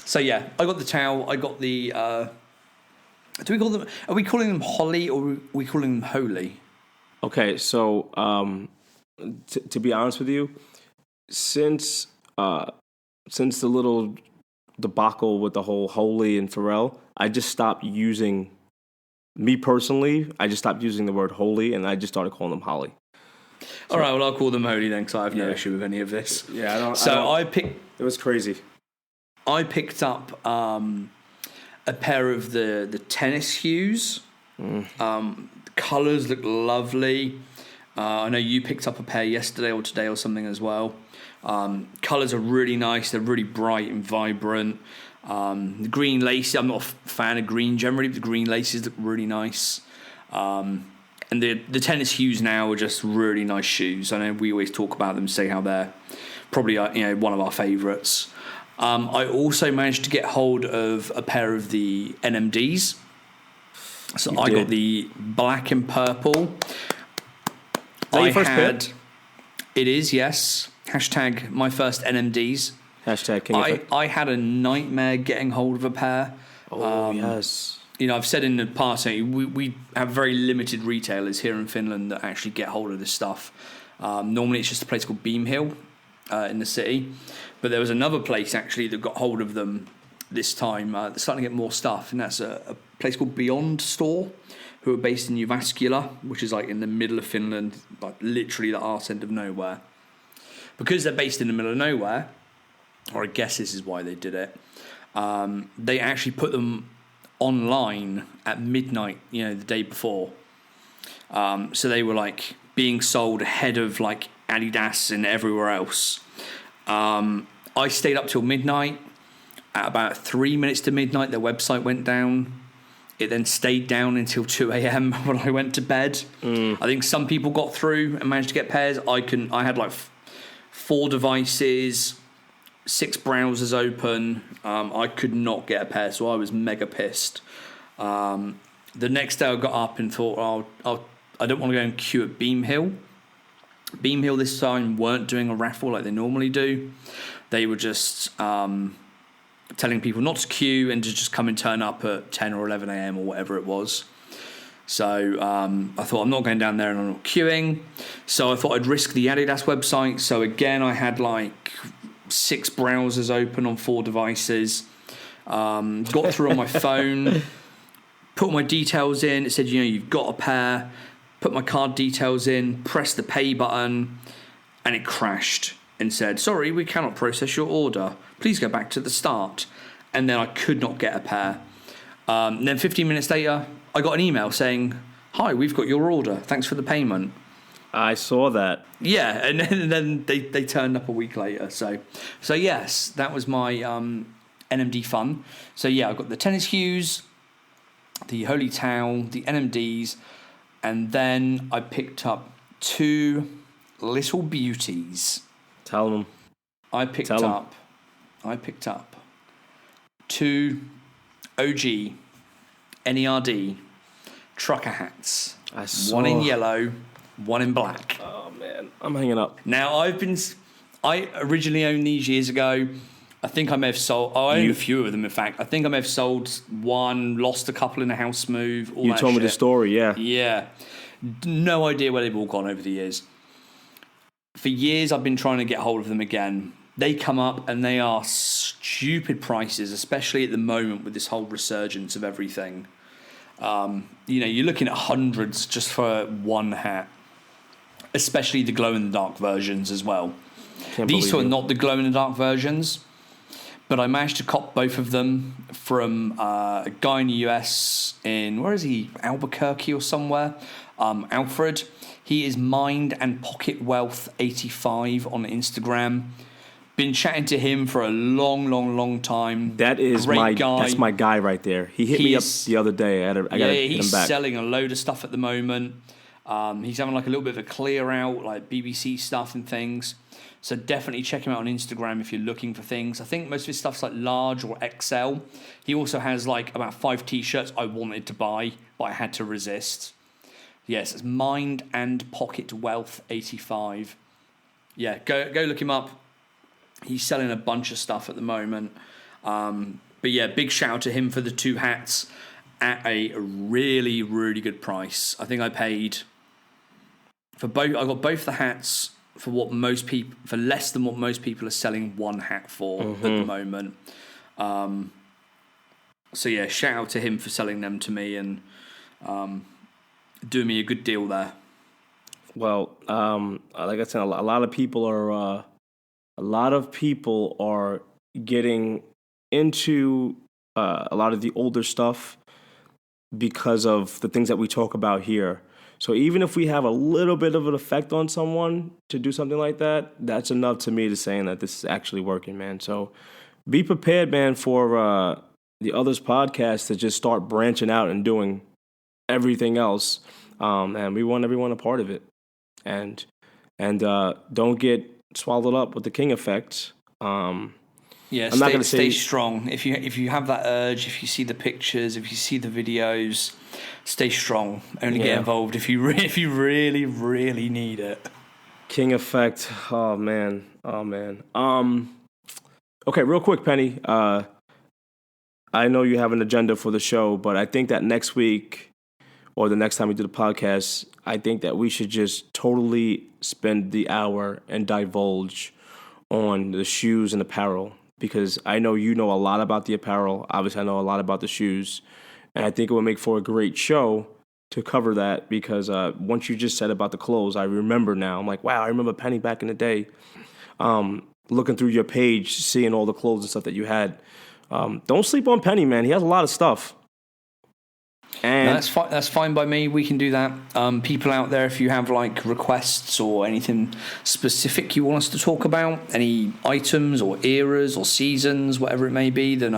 So yeah, I got the towel. I got the. Do we call them? Are we calling them Holly or are we calling them Holy? Okay, so to be honest with you, since the little debacle with the whole Holy and Pharrell, I just stopped using. Me personally, I just stopped using the word Holy, and I just started calling them Holly. All right, well I'll call them Holy then, because I have no issue with any of this. Yeah, I picked. It was crazy. I picked up a pair of the tennis hues. Colours look lovely. I know you picked up a pair yesterday or today or something as well. Colours are really nice. They're really bright and vibrant. The green laces, I'm not a fan of green generally, but the green laces look really nice. And the tennis hues now are just really nice shoes. I know we always talk about them, say how they're probably one of our favourites. I also managed to get hold of a pair of the NMDs. So I got the black and purple. Is that your first pair? It is, yes. Hashtag my first NMDs. Hashtag King I had a nightmare getting hold of a pair. Oh, yes. I've said in the past, we have very limited retailers here in Finland that actually get hold of this stuff. Normally it's just a place called Beam Hill in the city. But there was another place actually that got hold of them this time. They're starting to get more stuff, and that's a place called Beyond Store, who are based in Jyväskylä, which is like in the middle of Finland, like literally the arse end of nowhere. Because they're based in the middle of nowhere, or I guess this is why they did it, they actually put them online at midnight, the day before. So they were like being sold ahead of like Adidas and everywhere else. I stayed up till midnight. At about 3 minutes to midnight, their website went down. It then stayed down until 2 a.m. when I went to bed. I think some people got through and managed to get pairs. I had like 4 devices, 6 browsers open. I could not get a pair, so I was mega pissed. The next day I got up and thought, I don't want to go and queue at Beam Hill. Beam Hill this time weren't doing a raffle like they normally do. They were just telling people not to queue and to just come and turn up at 10 or 11 a.m. or whatever it was. So I thought, I'm not going down there and I'm not queuing. So I thought I'd risk the Adidas website. So again, I had like 6 browsers open on 4 devices. Got through on my phone, put my details in. It said, you've got a pair. Put my card details in, pressed the pay button, and it crashed and said, sorry, we cannot process your order. Please go back to the start. And then I could not get a pair. Then 15 minutes later, I got an email saying, hi, we've got your order. Thanks for the payment. I saw that. Yeah, and then they turned up a week later. So yes, that was my NMD fun. So yeah, I got the tennis hues, the Holy Towel, the NMDs, and then I picked up 2 little beauties. Tell them. I picked up 2 OG N.E.R.D trucker hats. I saw. One in yellow, one in black. Oh man, I'm hanging up. Now I originally owned these years ago. I think I may have sold. I owned a few of them. In fact, I think I may have sold one, lost a couple in a house move. All you that told shit. me the story, yeah. Yeah, no idea where they've all gone over the years. For years, I've been trying to get hold of them again. They come up and they are stupid prices, especially at the moment with this whole resurgence of everything. You're looking at hundreds just for one hat, especially the glow-in-the-dark versions as well. These two are not the glow-in-the-dark versions, but I managed to cop both of them from a guy in the US in, where is he, Albuquerque or somewhere, Alfred. He is Mind and Pocket Wealth 85 on Instagram. Been chatting to him for a long time. That is Great guy. That's my guy right there. He hit me up the other day. I gotta get him back. He's selling a load of stuff at the moment. He's having like a little bit of a clear out, like BBC stuff and things. So definitely check him out on Instagram if you're looking for things. I think most of his stuff's like large or XL. He also has like about 5 t-shirts I wanted to buy, but I had to resist. Yes, it's Mind and Pocket Wealth 85. Yeah, go look him up. He's selling a bunch of stuff at the moment. But yeah, big shout out to him for the 2 hats at a really, really good price. I think I paid for both. I got both the hats for less than what most people are selling one hat for at the moment. So yeah, shout out to him for selling them to me and doing me a good deal there. Well, like I said, a lot of people are getting into a lot of the older stuff because of the things that we talk about here. So even if we have a little bit of an effect on someone to do something like that, that's enough to me to saying that this is actually working, man. So be prepared, man, for the Otherz podcast to just start branching out and doing everything else. and we want everyone a part of it. And don't get swallowed up with the King effect. Yeah, I'm not gonna stay say strong. If you have that urge, if you see the pictures, if you see the videos, stay strong. Only get involved if you really, really need it. King effect. Oh man. Okay, real quick, Penny. I know you have an agenda for the show, but I think that next week or the next time we do the podcast, I think that we should just totally spend the hour and divulge on the shoes and apparel, because I know you know a lot about the apparel. Obviously, I know a lot about the shoes, and I think it would make for a great show to cover that, because once you just said about the clothes, I remember now. I'm like, wow, I remember Penny back in the day, looking through your page, seeing all the clothes and stuff that you had. Don't sleep on Penny, man. He has a lot of stuff. And no, that's fine by me. We can do that. People out there, if you have like requests or anything specific you want us to talk about, any items or eras or seasons, whatever it may be, then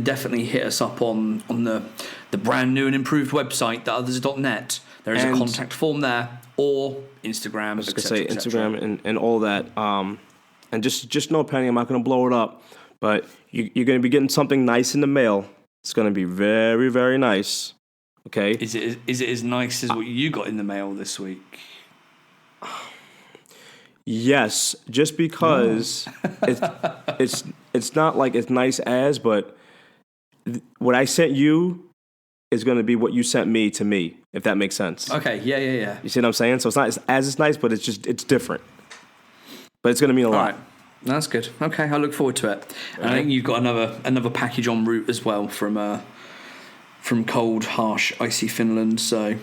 definitely hit us up on the brand new and improved website, the Otherz.net. There is a contact form there, or Instagram. I was going to say Instagram and all that. And just know, Penny, I'm not going to blow it up, but you're going to be getting something nice in the mail. It's going to be very, very nice. Okay. Is it as nice as what you got in the mail this week? Yes, just because it's not like it's nice as, but what I sent you is going to be what you sent me to me, if that makes sense. Okay. Yeah. You see what I'm saying? So it's not as nice, but it's different. But it's going to mean a lot. All right. That's good. Okay, I look forward to it. And I think you've got another package en route as well from cold, harsh, icy Finland. So.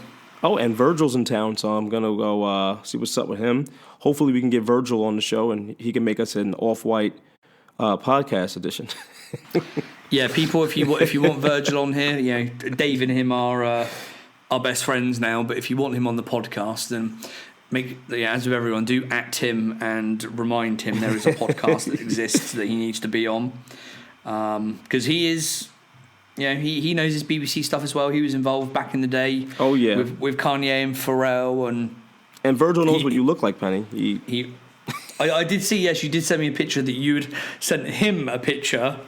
Oh, and Virgil's in town, so I'm gonna go see what's up with him. Hopefully, we can get Virgil on the show, and he can make us an off-white podcast edition. Yeah, people, if you want Virgil on here, Dave and him are best friends now. But if you want him on the podcast, then. As with everyone, do at him and remind him there is a podcast that exists that he needs to be on, because he is, he knows his BBC stuff as well. He was involved back in the day. Oh yeah, with Kanye and Pharrell and Virgil knows what you look like, Penny. I did see. Yes, you did send me a picture that you had sent him a picture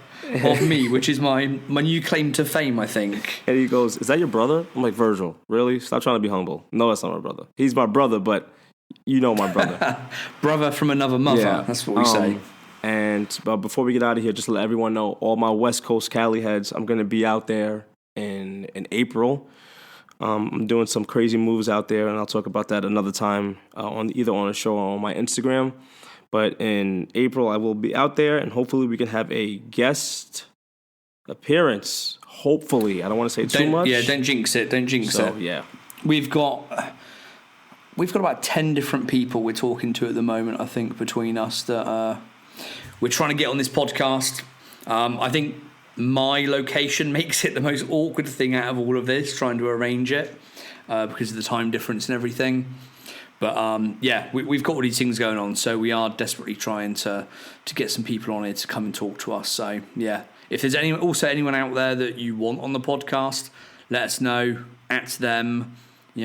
of me, which is my new claim to fame, I think. And he goes, "Is that your brother?" I'm like, "Virgil, really? Stop trying to be humble. No, that's not my brother. He's my brother, but you know my brother." Brother from another mother. Yeah. That's what we say. But before we get out of here, just to let everyone know, all my West Coast Cali heads, I'm going to be out there in April. I'm doing some crazy moves out there, and I'll talk about that another time either on a show or on my Instagram. But in April, I will be out there, and hopefully we can have a guest appearance. Hopefully. I don't want to say too much. Yeah, don't jinx it. Yeah. We've got about 10 different people we're talking to at the moment, I think, between us that we're trying to get on this podcast. I think my location makes it the most awkward thing out of all of this, trying to arrange it because of the time difference and everything. But we've got all these things going on, so we are desperately trying to get some people on here to come and talk to us. So yeah, if there's anyone out there that you want on the podcast, let us know. At them,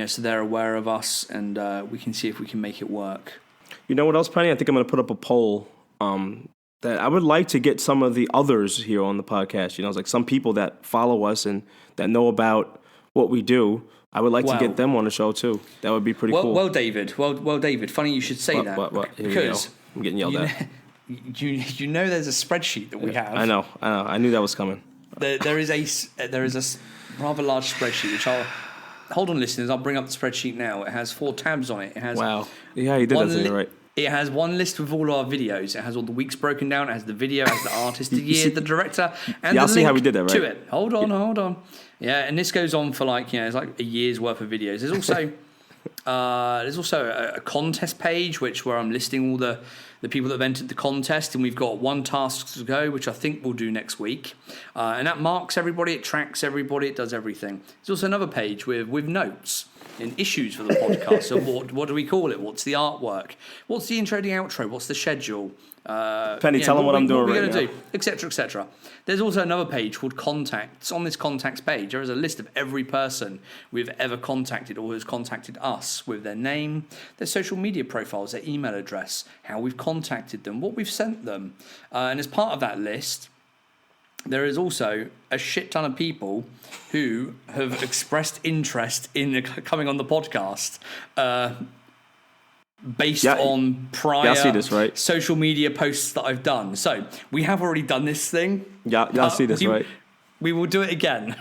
so they're aware of us, and we can see if we can make it work. You know what else, Penny? I think I'm going to put up a poll that I would like to get some of the others here on the podcast. It's like some people that follow us and that know about what we do. I would like to get them on the show too. That would be pretty cool. Well, David. Well, David. Funny you should say that. What? Because I'm getting yelled at. You know, there's a spreadsheet that we have. I know. I knew that was coming. There is a rather large spreadsheet which I'll hold on, listeners. I'll bring up the spreadsheet now. It has 4 tabs on it. It has wow. Yeah, you did that to me, right? It has one list with all our videos. It has all the weeks broken down. It has the video, it has the artist, the year, the director, and the link see how we did that, right? to it. Hold on. Yeah, and this goes on for it's like a year's worth of videos. There's also a contest page where I'm listing all the people that have entered the contest, and we've got 1 task to go, which I think we'll do next week. And that marks everybody, it tracks everybody, it does everything. There's also another page with notes. in issues for the podcast. So what do we call it? What's the artwork? What's the intro, the outro? What's the schedule? Penny, tell them what I'm doing right now. Do, etc., etc. There's also another page called Contacts. On this Contacts page, there is a list of every person we've ever contacted or who's contacted us with their name, their social media profiles, their email address, how we've contacted them, what we've sent them. And as part of that list, there is also a shit ton of people who have expressed interest in coming on the podcast. Based on prior see this, right? social media posts that I've done. So we have already done this thing. Y'all see this, right? We will do it again.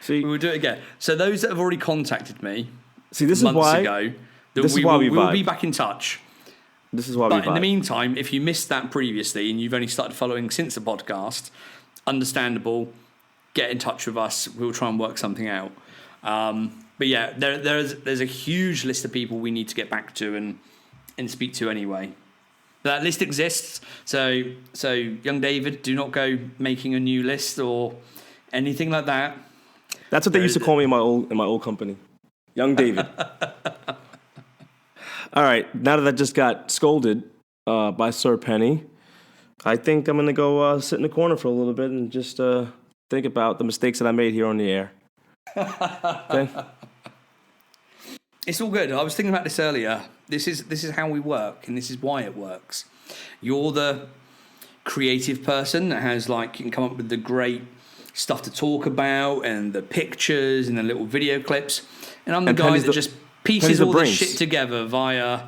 See, we will do it again. So those that have already contacted me this months is why, ago, this is why we will be back in touch. This is why But in the meantime, if you missed that previously and you've only started following since the podcast, understandable, get in touch with us. We'll try and work something out. But yeah, there's a huge list of people we need to get back to and speak to anyway. That list exists, so young David, do not go making a new list or anything like that. That's what they used to call me in my old company, Young David. All right, now that I just got scolded by Sir Penny, I think I'm gonna go sit in the corner for a little bit and just think about the mistakes that I made here on the air. Okay. It's all good. I was thinking about this earlier. This is how we work, and this is why it works. You're the creative person that has you can come up with the great stuff to talk about and the pictures and the little video clips, and I'm the guy that just pieces all this shit together via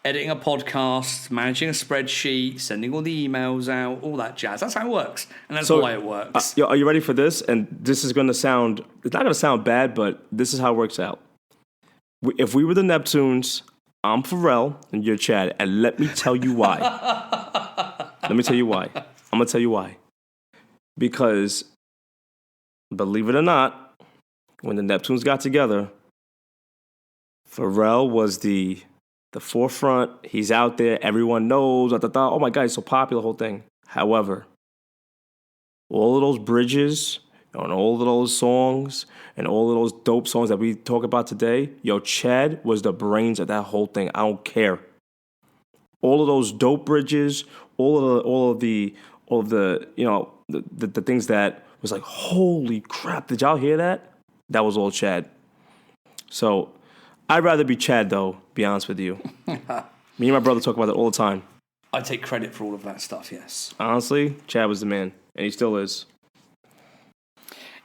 editing a podcast, managing a spreadsheet, sending all the emails out, all that jazz. That's how it works, and that's why it works. Are you ready for this? And this is going to sound, it's not going to sound bad, but this is how it works out. If we were the Neptunes, I'm Pharrell and you're Chad, and let me tell you why. Let me tell you why. I'm going to tell you why. Because, believe it or not, when the Neptunes got together, Pharrell was the forefront. He's out there. Everyone knows. Oh my God, he's so popular, the whole thing. However, all of those bridges and all of those songs and all of those dope songs that we talk about today, Chad was the brains of that whole thing. I don't care. All of those dope bridges, all of the things that was like, holy crap, did y'all hear that? That was all Chad. So I'd rather be Chad, though, be honest with you. Me and my brother talk about it all the time. I take credit for all of that stuff, yes. Honestly, Chad was the man, and he still is.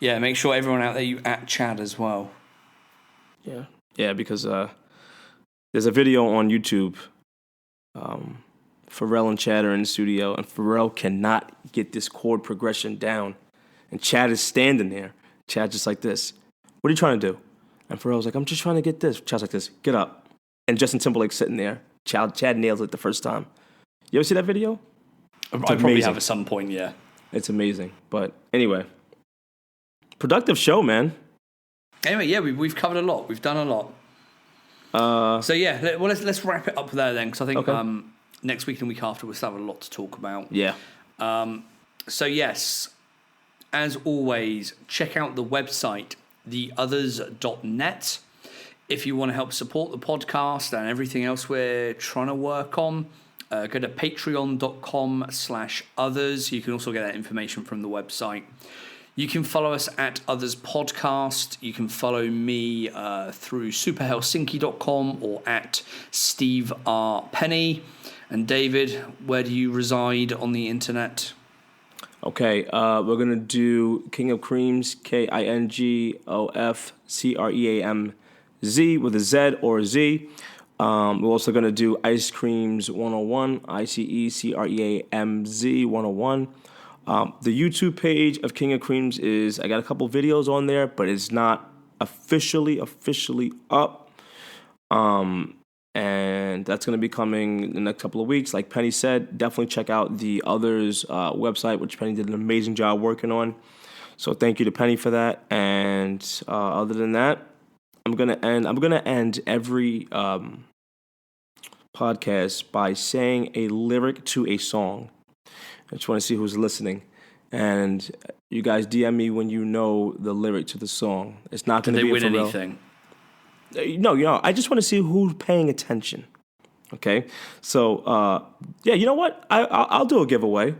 Yeah, make sure everyone out there, you at Chad as well. Yeah, because there's a video on YouTube. Pharrell and Chad are in the studio, and Pharrell cannot get this chord progression down. And Chad is standing there. Chad's just like this. What are you trying to do? And Pharrell's like, I'm just trying to get this. Chad's like this. Get up. And Justin Timberlake's sitting there. Chad nails it the first time. You ever see that video? I probably have at some point, yeah. It's amazing. But anyway, productive show, man. Anyway, yeah, we've covered a lot. We've done a lot. So yeah, well, let's wrap it up there then, because I think next week and the week after we'll still have a lot to talk about. Yeah. So yes, as always, check out the website, theothers.net. If you want to help support the podcast and everything else we're trying to work on, go to patreon.com/others. You can also get that information from the website. You can follow us at Otherz Podcast. You can follow me through superhelsinki.com or at Steve R. Penny. And David, where do you reside on the internet? Okay, we're going to do King of Creams, KINGOFCREAMZ with a Z or a Z. We're also going to do Ice Creams 101, ICECREAMZ 101. The YouTube page of King of Creams I got a couple videos on there, but it's not officially up. And that's going to be coming in the next couple of weeks. Like Penny said, definitely check out the Otherz website, which Penny did an amazing job working on. So thank you to Penny for that. And other than that, I'm gonna end every podcast by saying a lyric to a song. I just want to see who's listening. And you guys DM me when you know the lyric to the song. It's not going to be Did they win Pharrell. anything? No, I just want to see who's paying attention. Okay, so yeah, you know what? I'll do a giveaway.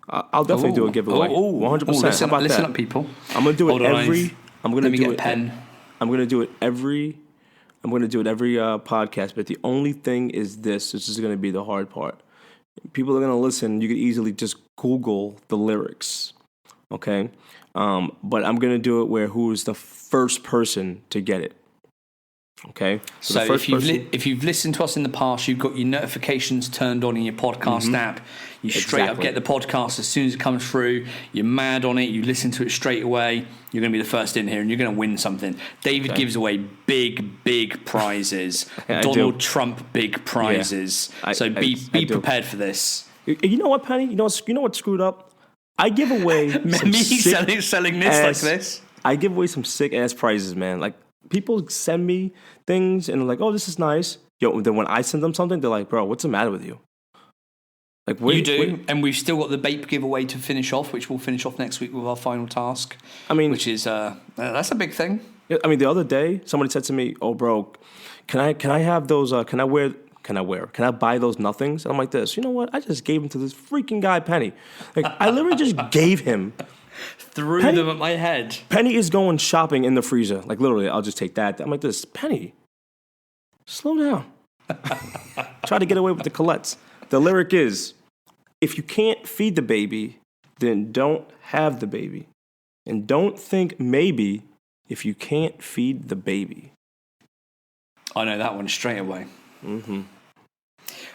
I'll definitely do a giveaway. 100%. How about listen that? Up, people. I'm gonna do it every. I'm gonna Let me do get a it. pen. I'm gonna do it every. I'm gonna do it every podcast. But the only thing is this. This is gonna be the hard part. People are gonna listen. You could easily just Google the lyrics. Okay, but I'm gonna do it where who is the first person to get it. Okay. So if you've listened to us in the past, you've got your notifications turned on in your podcast app. You straight up get the podcast as soon as it comes through. You're mad on it. You listen to it straight away. You're going to be the first in here, and you're going to win something. David gives away big prizes. Donald Trump big prizes. Yeah, so be prepared for this. You know what, Penny? You know what screwed up? I give away selling this like this. I give away some sick ass prizes, man. Like. People send me things and they're like, "Oh, this is nice." Yo, then when I send them something, they're like, "Bro, what's the matter with you?" Like, and we've still got the Bape giveaway to finish off, which we'll finish off next week with our final task. I mean, which is that's a big thing. I mean, the other day somebody said to me, "Oh, bro, can I have those? Can I buy those nothings?" And I'm like, "This, you know what? I just gave them to this freaking guy, Penny. Like, I literally just gave him." Threw them at my head. Penny is going shopping in the freezer. Like, literally, I'll just take that. I'm like, this, Penny, slow down. Try to get away with the Colettes. The lyric is, if you can't feed the baby, then don't have the baby. And don't think maybe if you can't feed the baby. I know that one straight away. Mm-hmm.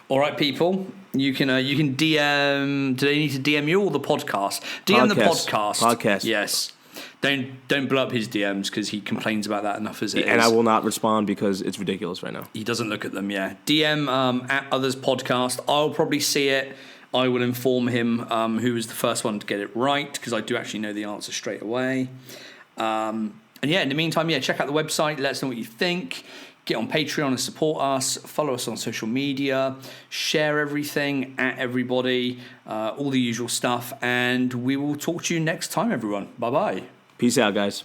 All right, people. You can DM. Do they need to DM you or the podcast? DM the podcast. Podcast. Yes. Don't blow up his DMs because he complains about that enough as it is. And I will not respond because it's ridiculous right now. He doesn't look at them. Yeah. DM at Otherz podcast. I'll probably see it. I will inform him who was the first one to get it right because I do actually know the answer straight away. And yeah, in the meantime, check out the website. Let us know what you think. Get on Patreon and support us. Follow us on social media. Share everything at everybody. All the usual stuff. And we will talk to you next time, everyone. Bye-bye. Peace out, guys.